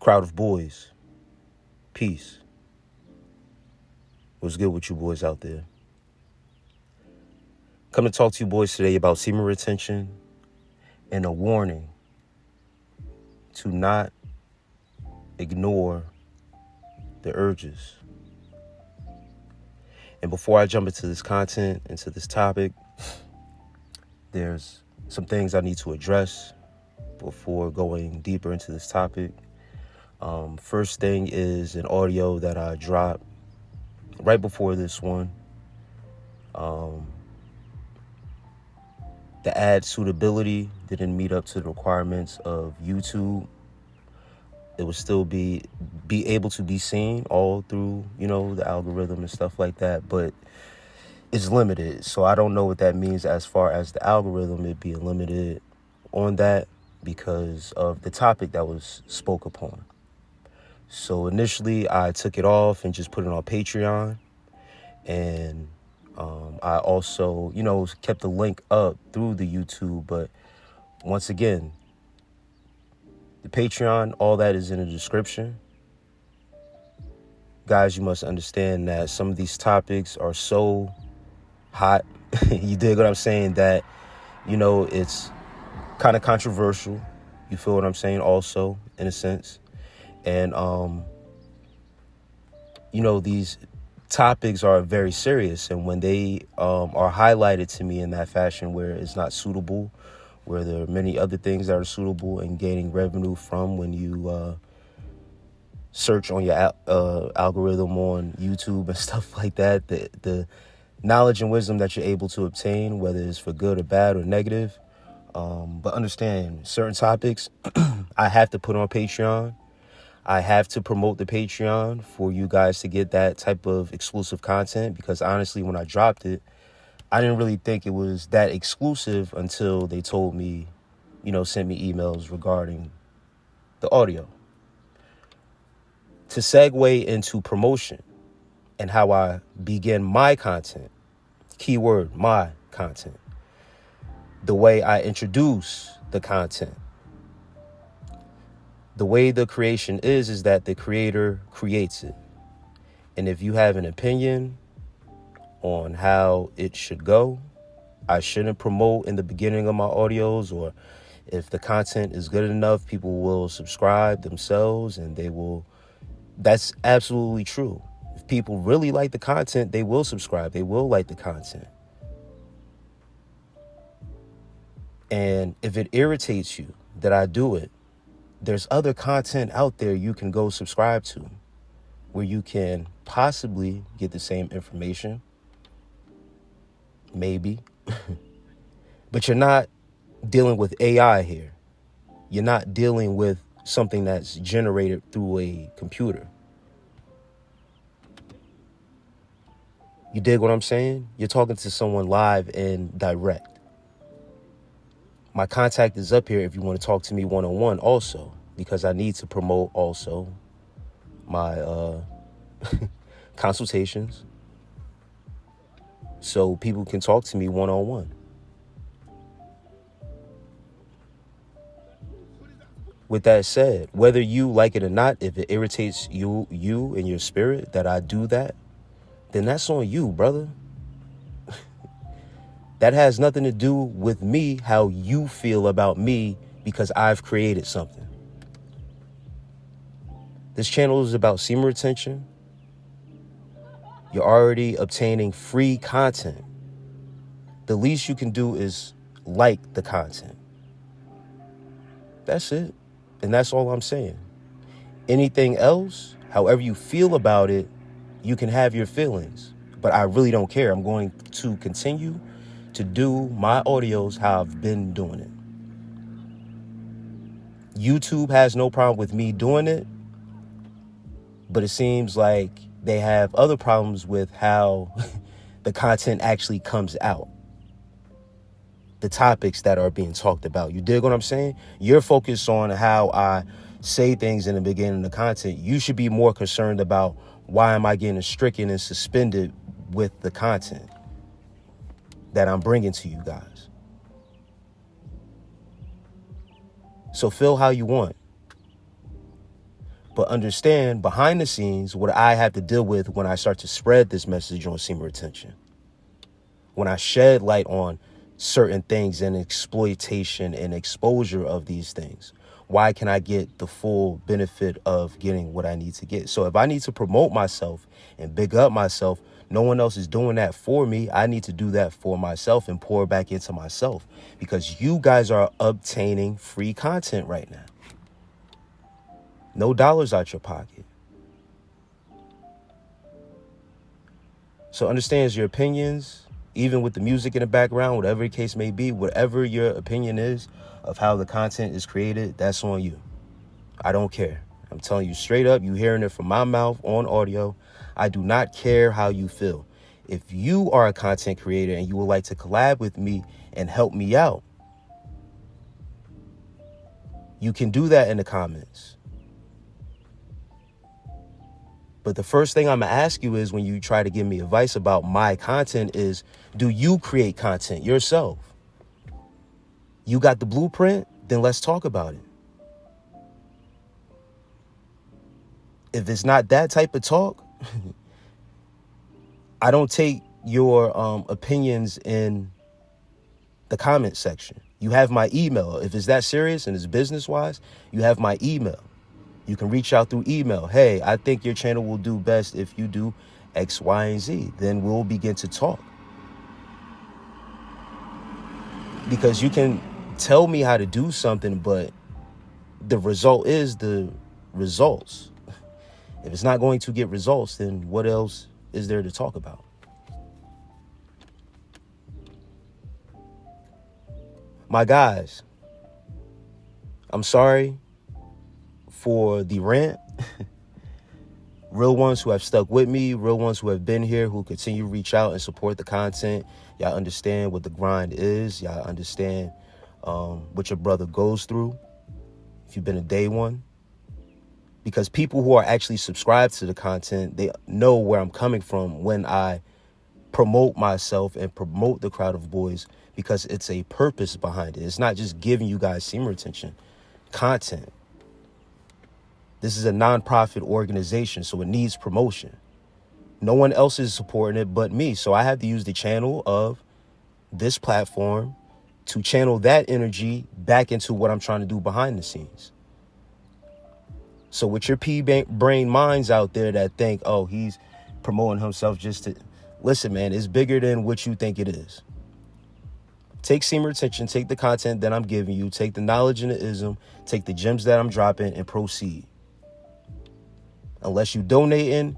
Crowd of boys, peace. What's good with you boys out there? Come to talk to you boys today about semen retention and a warning to not ignore the urges. And before I jump into this content, into this topic, there's some things I need to address before going deeper into this topic. First thing is an audio that I dropped right before this one. The ad suitability didn't meet up to the requirements of YouTube. It would still be able to be seen all through, the algorithm and stuff like that, but it's limited. So I don't know what that means as far as the algorithm, it being limited on that because of the topic that was spoke upon. So initially I took it off and just put it on Patreon. And I also, kept the link up through the YouTube. But once again, the Patreon, all that is in the description. Guys, you must understand that some of these topics are so hot. You dig what I'm saying? That, it's kind of controversial. You feel what I'm saying? Also, in a sense. And, these topics are very serious. And when they are highlighted to me in that fashion where it's not suitable, where there are many other things that are suitable and gaining revenue from when you search on your algorithm on YouTube and stuff like that, the knowledge and wisdom that you're able to obtain, whether it's for good or bad or negative. But understand, certain topics I have to put on Patreon. I have to promote the Patreon for you guys to get that type of exclusive content, because honestly, when I dropped it, I didn't really think it was that exclusive until they told me, sent me emails regarding the audio. To segue into promotion and how I begin my content, keyword, my content, the way I introduce the content. The way the creation is that the creator creates it. And if you have an opinion on how it should go, I shouldn't promote in the beginning of my audios, or if the content is good enough, people will subscribe themselves and they will. That's absolutely true. If people really like the content, they will subscribe. They will like the content. And if it irritates you that I do it, there's other content out there you can go subscribe to where you can possibly get the same information. Maybe. But you're not dealing with AI here. You're not dealing with something that's generated through a computer. You dig what I'm saying? You're talking to someone live and direct. My contact is up here if you want to talk to me one-on-one also, because I need to promote also my consultations so people can talk to me one-on-one. With that said, whether you like it or not, if it irritates you and your spirit that I do that, then that's on you, brother. That has nothing to do with me, how you feel about me, because I've created something. This channel is about semen retention. You're already obtaining free content. The least you can do is like the content. That's it. And that's all I'm saying. Anything else, however you feel about it, you can have your feelings. But I really don't care. I'm going to continue to do my audios how I've been doing it. YouTube has no problem with me doing it, but it seems like they have other problems with how the content actually comes out. The topics that are being talked about. You dig what I'm saying? You're focused on how I say things in the beginning of the content. You should be more concerned about why am I getting stricken and suspended with the content that I'm bringing to you guys. So feel how you want. But understand behind the scenes what I have to deal with when I start to spread this message on Semen Retention. When I shed light on certain things and exploitation and exposure of these things, why can I get the full benefit of getting what I need to get? So if I need to promote myself and big up myself, no one else is doing that for me. I need to do that for myself and pour back into myself, because you guys are obtaining free content right now. No dollars out your pocket. So understand your opinions, even with the music in the background, whatever the case may be, whatever your opinion is of how the content is created, that's on you. I don't care. I'm telling you straight up, you hearing it from my mouth on audio. I do not care how you feel. If you are a content creator and you would like to collab with me and help me out, you can do that in the comments. But the first thing I'm going to ask you is, when you try to give me advice about my content, is, do you create content yourself? You got the blueprint? Then let's talk about it. If it's not that type of talk, I don't take your opinions in the comment section. You have my email. If it's that serious and it's business-wise, you have my email. You can reach out through email. Hey, I think your channel will do best if you do X, Y, and Z. Then we'll begin to talk. Because you can tell me how to do something, but the result is the results. If it's not going to get results, then what else is there to talk about? My guys, I'm sorry for the rant. Real ones who have stuck with me, real ones who have been here, who continue to reach out and support the content. Y'all understand what the grind is. Y'all understand what your brother goes through if you've been a day one. Because people who are actually subscribed to the content, they know where I'm coming from when I promote myself and promote the Crowd of Boys, because it's a purpose behind it. It's not just giving you guys Semen Retention content. This is a nonprofit organization, so it needs promotion. No one else is supporting it but me. So I have to use the channel of this platform to channel that energy back into what I'm trying to do behind the scenes. So with your brain minds out there that think, oh, he's promoting himself just to... Listen, man, it's bigger than what you think it is. Take Semen Retention, take the content that I'm giving you, take the knowledge and the ism, take the gems that I'm dropping, and proceed. Unless you donating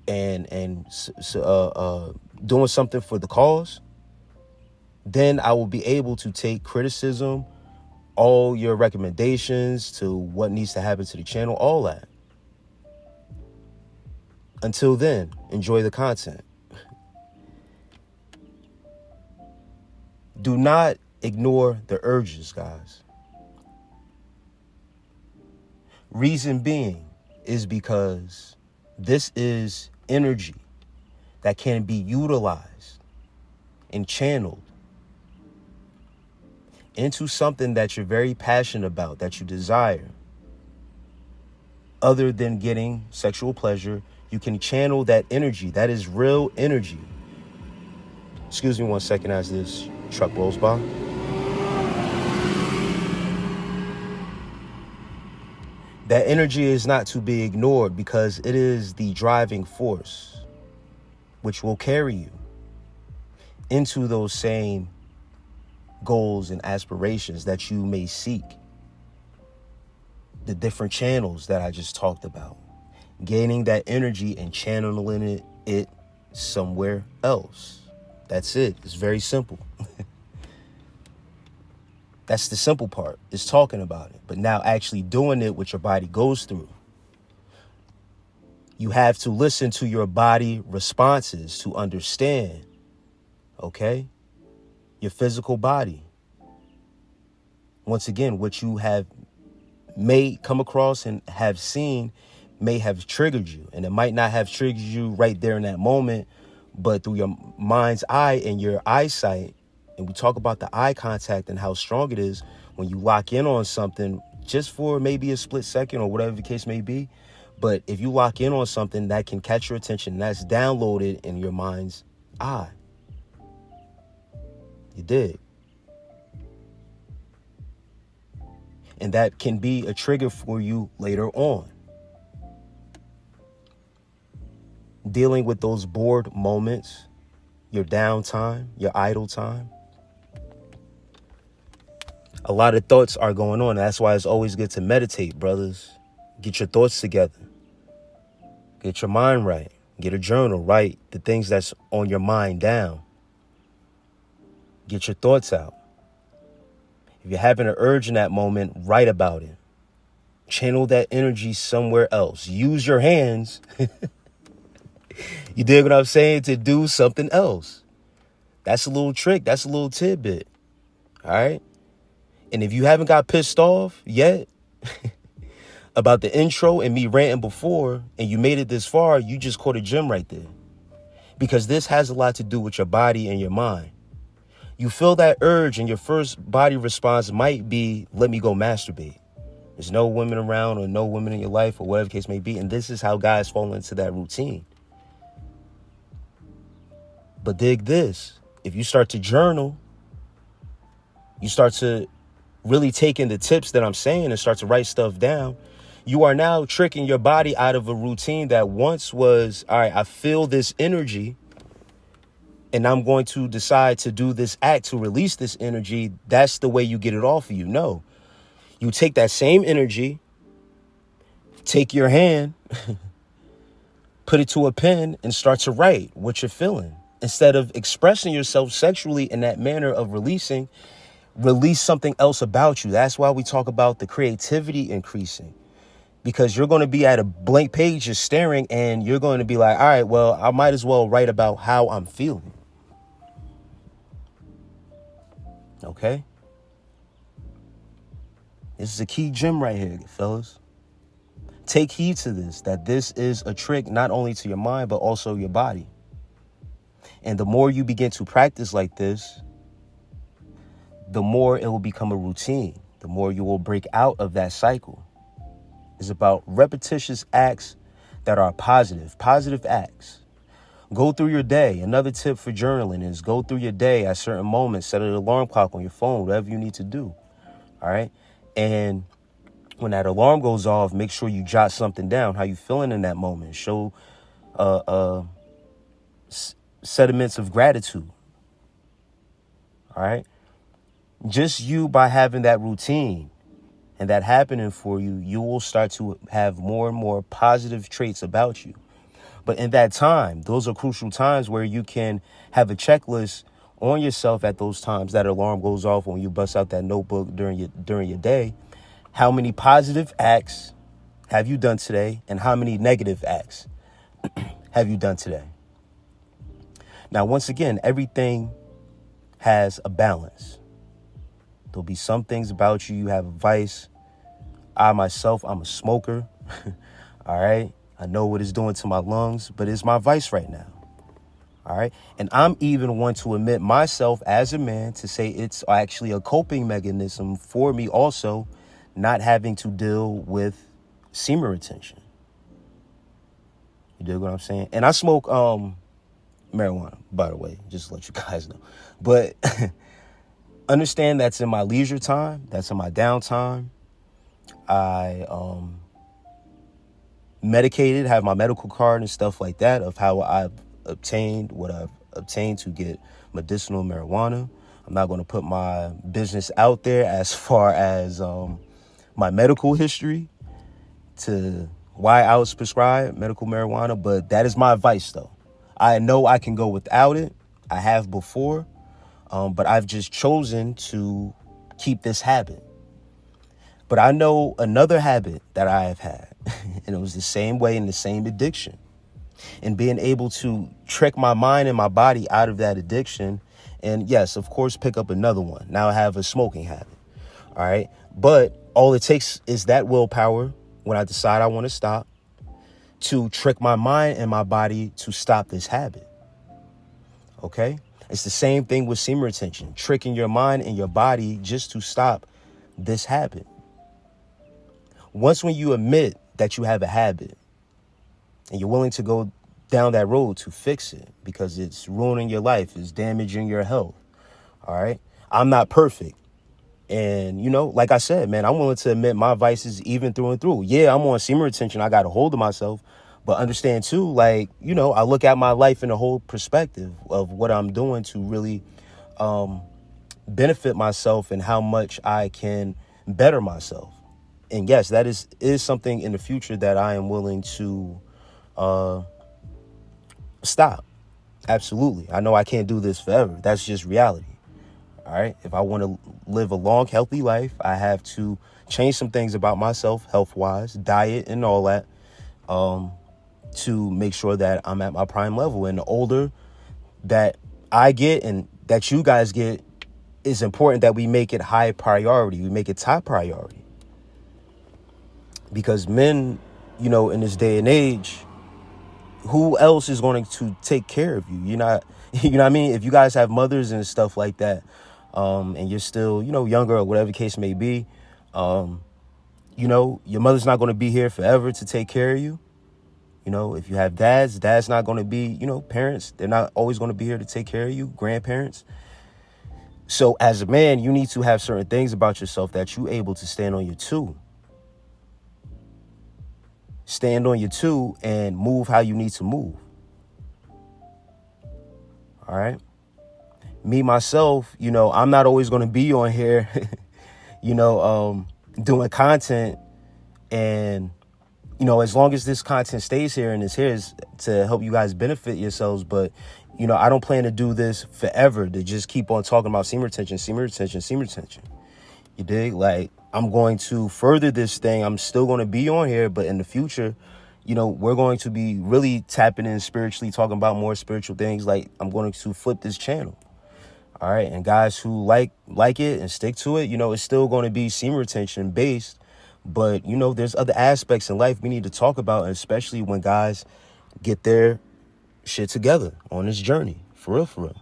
and doing something for the cause, then I will be able to take criticism, all your recommendations to what needs to happen to the channel, all that. Until then, enjoy the content. Do not ignore the urges, guys. Reason being is because this is energy that can be utilized and channeled into something that you're very passionate about, that you desire. Other than getting sexual pleasure, you can channel that energy. That is real energy. Excuse me 1 second as this truck rolls by. That energy is not to be ignored, because it is the driving force which will carry you into those same goals and aspirations that you may seek. The different channels that I just talked about. Gaining that energy and channeling it somewhere else. That's it. It's very simple. That's the simple part, is talking about it. But now actually doing it, what your body goes through. You have to listen to your body responses to understand, okay? Your physical body. Once again, what you have may come across and have seen may have triggered you. And it might not have triggered you right there in that moment, but through your mind's eye and your eyesight. And we talk about the eye contact and how strong it is when you lock in on something just for maybe a split second or whatever the case may be. But if you lock in on something that can catch your attention, that's downloaded in your mind's eye. You did. And that can be a trigger for you later on. Dealing with those bored moments, your downtime, your idle time. A lot of thoughts are going on. That's why it's always good to meditate, brothers. Get your thoughts together. Get your mind right. Get a journal. Write the things that's on your mind down. Get your thoughts out. If you're having an urge in that moment, write about it. Channel that energy somewhere else. Use your hands. You dig what I'm saying? To do something else. That's a little trick. That's a little tidbit. All right. And if you haven't got pissed off yet about the intro and me ranting before, and you made it this far, you just caught a gem right there. Because this has a lot to do with your body and your mind. You feel that urge and your first body response might be, let me go masturbate. There's no women around or no women in your life or whatever the case may be. And this is how guys fall into that routine. But dig this. If you start to journal, you start to really take in the tips that I'm saying and start to write stuff down, you are now tricking your body out of a routine that once was, all right, I feel this energy and I'm going to decide to do this act to release this energy. That's the way you get it off of you. No, you take that same energy, take your hand, put it to a pen and start to write what you're feeling. Instead of expressing yourself sexually in that manner of releasing, release something else about you. That's why we talk about the creativity increasing, because you're going to be at a blank page just staring and you're going to be like, all right, well, I might as well write about how I'm feeling. Okay. This is a key gem right here, fellas. Take heed to this, that this is a trick not only to your mind, but also your body. And the more you begin to practice like this, the more it will become a routine, the more you will break out of that cycle. It's about repetitious acts that are positive acts. Go through your day. Another tip for journaling is go through your day at certain moments, set an alarm clock on your phone, whatever you need to do. All right. And when that alarm goes off, make sure you jot something down, how you feeling in that moment. Show sentiments of gratitude. All right. Just you by having that routine and that happening for you, you will start to have more and more positive traits about you. But in that time, those are crucial times where you can have a checklist on yourself at those times that alarm goes off when you bust out that notebook during your day. How many positive acts have you done today? And how many negative acts have you done today? Now, once again, everything has a balance. There'll be some things about you have a vice. I myself, I'm a smoker. All right. I know what it's doing to my lungs, but it's my vice right now. All right. And I'm even one to admit myself as a man to say it's actually a coping mechanism for me also, not having to deal with semen retention. You dig what I'm saying? And I smoke marijuana, by the way, just to let you guys know. But understand that's in my leisure time. That's in my downtime. I medicated, have my medical card and stuff like that of how I've obtained what I've obtained to get medicinal marijuana. I'm not going to put my business out there as far as my medical history to why I was prescribed medical marijuana, but that is my advice, though. I know I can go without it. I have before, but I've just chosen to keep this habit. But I know another habit that I have had, and it was the same way in the same addiction. And being able to trick my mind and my body out of that addiction. And yes, of course, pick up another one. Now I have a smoking habit. All right. But all it takes is that willpower when I decide I want to stop to trick my mind and my body to stop this habit. OK, it's the same thing with semen retention, tricking your mind and your body just to stop this habit. Once when you admit that you have a habit and you're willing to go down that road to fix it because it's ruining your life, it's damaging your health. All right. I'm not perfect. And, like I said, man, I'm willing to admit my vices even through and through. Yeah, I'm on semen retention. I got a hold of myself. But understand, too, like, I look at my life in a whole perspective of what I'm doing to really benefit myself and how much I can better myself. And yes, that is something in the future that I am willing to stop. Absolutely. I know I can't do this forever. That's just reality. All right. If I want to live a long, healthy life, I have to change some things about myself, health wise, diet and all that, to make sure that I'm at my prime level. And the older that I get and that you guys get, it's important that we make it high priority. We make it top priority. Because men, in this day and age, who else is going to take care of you? You're not, you know what I mean? If you guys have mothers and stuff like that, and you're still, younger or whatever the case may be, your mother's not going to be here forever to take care of you. If you have dad's not going to be, parents, they're not always going to be here to take care of you, grandparents. So as a man, you need to have certain things about yourself that you're able to stand on your two. Stand on your two and move how you need to move. All right. Me, myself, I'm not always going to be on here, doing content. And, as long as this content stays here and is here is to help you guys benefit yourselves. But, I don't plan to do this forever to just keep on talking about semen retention. You dig? Like, I'm going to further this thing. I'm still going to be on here, but in the future, we're going to be really tapping in spiritually, talking about more spiritual things. Like, I'm going to flip this channel. All right. And guys who like it and stick to it, it's still going to be semen retention based. But, there's other aspects in life we need to talk about, and especially when guys get their shit together on this journey. For real.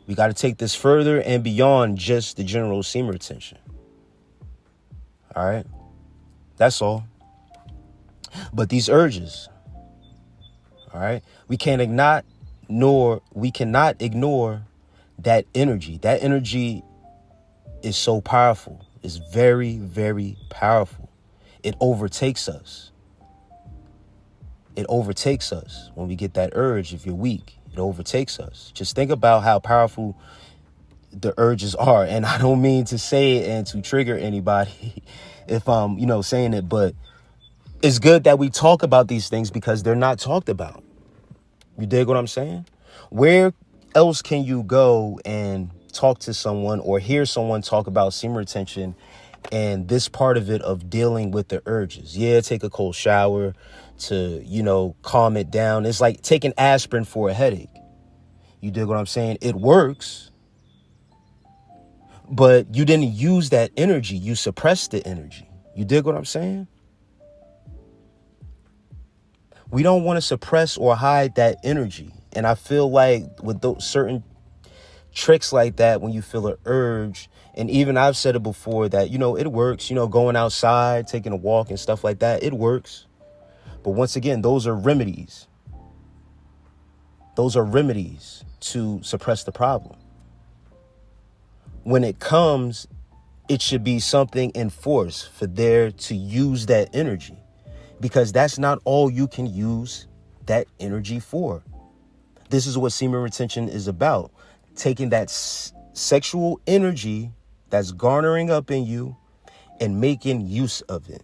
We got to take this further and beyond just the general semen retention. All right. That's all. But these urges, all right, we cannot ignore that energy. That energy is so powerful. It's very, very powerful. It overtakes us. It overtakes us when we get that urge. If you're weak, it overtakes us. Just think about how powerful the urges are. And I don't mean to say it and to trigger anybody if I'm, saying it, but it's good that we talk about these things because they're not talked about. You dig what I'm saying? Where else can you go and talk to someone or hear someone talk about semen retention and this part of it of dealing with the urges? Yeah, take a cold shower to, calm it down. It's like taking aspirin for a headache. You dig what I'm saying? It works, but you didn't use that energy. You suppressed the energy. You dig what I'm saying? We don't want to suppress or hide that energy. And I feel like with those certain tricks like that, when you feel an urge, and even I've said it before that, it works, going outside, taking a walk and stuff like that, it works. But once again, those are remedies. Those are remedies to suppress the problem. When it comes, it should be something in force for there to use that energy, because that's not all you can use that energy for. This is what semen retention is about. Taking that sexual energy that's garnering up in you and making use of it.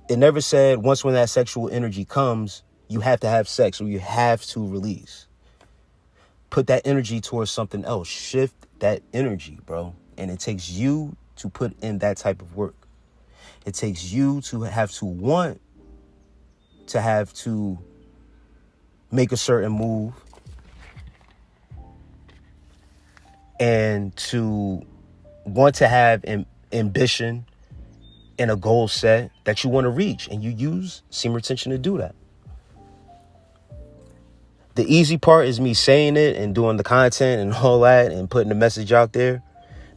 It never said once when that sexual energy comes, you have to have sex or you have to release. Put that energy towards something else. Shift that energy, bro. And it takes you to put in that type of work. It takes you to have to want to have to make a certain move and to want to have ambition and a goal set that you want to reach. And you use semen retention to do that. The easy part is me saying it and doing the content and all that and putting the message out there.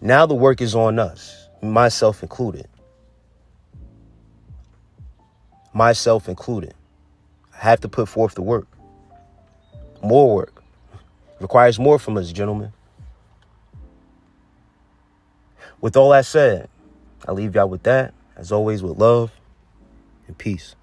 Now the work is on us, myself included. myself included. I have to put forth the work. More work. Requires more from us, gentlemen. With all that said, I leave y'all with that. As always, with love and peace.